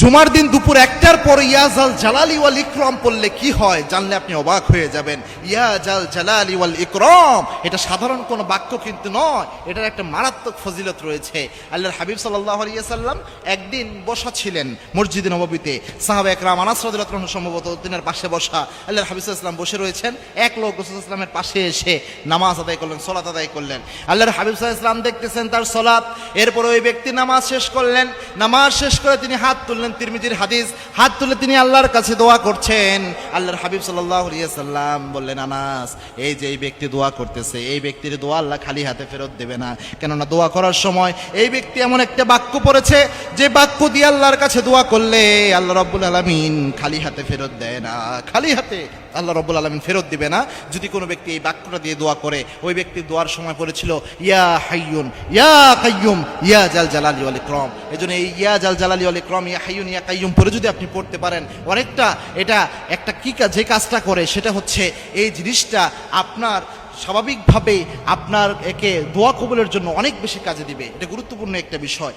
জুমার দিন দুপুর 1টার পরে ইয়া জাল জালালি ওয়াল ইকরাম পড়লে কি হয় জানলে আপনি অবাক হয়ে যাবেন। ইয়া জাল জালালি ওয়াল ইকরাম এটা সাধারণ কোনো বাক্য কিন্তু নয়, এটার একটা মারাত্মক ফজিলত রয়েছে। আল্লাহর হাবিব সাল্লাল্লাহু আলাইহি ওয়াসাল্লাম একদিন বসা ছিলেন মসজিদে নববীতে। সাহাবা একরাম আনাস রাদিয়াল্লাহু আনহু সম্ভবত তিনার পাশে বসা। আল্লাহর হাবিব সাল্লাল্লাহু আলাইহি ওয়াসাল্লাম বসে রয়েছেন, এক লোক রাসূল সাল্লাল্লাহু আলাইহি ওয়াসাল্লামের পাশে এসে নামাজ আদায় করলেন, সালাত আদায় করলেন। আল্লাহর হাবিব সাল্লাল্লাহু আলাইহি ওয়াসাল্লাম দেখতেছেন তার সালাত, এরপর ওই ব্যক্তি নামাজ শেষ করলেন। নামাজ শেষ করে তিনি হাত তুললেন, তিরমিজির হাদিস, হাত তুলে তিনি আল্লাহর কাছে দোয়া করছেন। আল্লাহর হাবিব সাল্লাল্লাহু আলাইহি ওয়াসাল্লাম বললেন, আনাস, এই যে এই ব্যক্তি দোয়া করতেছে, এই ব্যক্তির দোয়া আল্লাহ খালি হাতে ফেরত দেবে না। কেননা দোয়া করার সময় এই ব্যক্তি এমন একটা বাক্য পড়েছে যে বাক্য দিয়ে আল্লাহর কাছে দোয়া করলে আল্লাহ রাব্বুল আলামিন খালি হাতে ফেরত দেয় না, খালি হাতে আল্লাহ রাব্বুল আলামিন ফেরত দিবে না। যদি কোনো ব্যক্তি এই বাক্যটা দিয়ে দোয়া করে, ওই ব্যক্তির দোয়ার সময় পড়েছিল ইয়া হাইয়ুন ইয়া কাইয়ুম ইয়া জাল জালালি ওয়াল ইকরাম। এজন্য এই ইয়া জাল জালালি ওয়াল ইকরাম, ইয়া হাইয়ুন ইয়া কাইয়ুম পরে যদি আপনি পড়তে পারেন, অনেকটা এটা একটা কি কাজ, যে কাজটা করে সেটা হচ্ছে এই জিনিসটা আপনার স্বাভাবিকভাবে আপনার একে দোয়া কবুলের জন্য অনেক বেশি কাজে দিবে। এটা গুরুত্বপূর্ণ একটা বিষয়।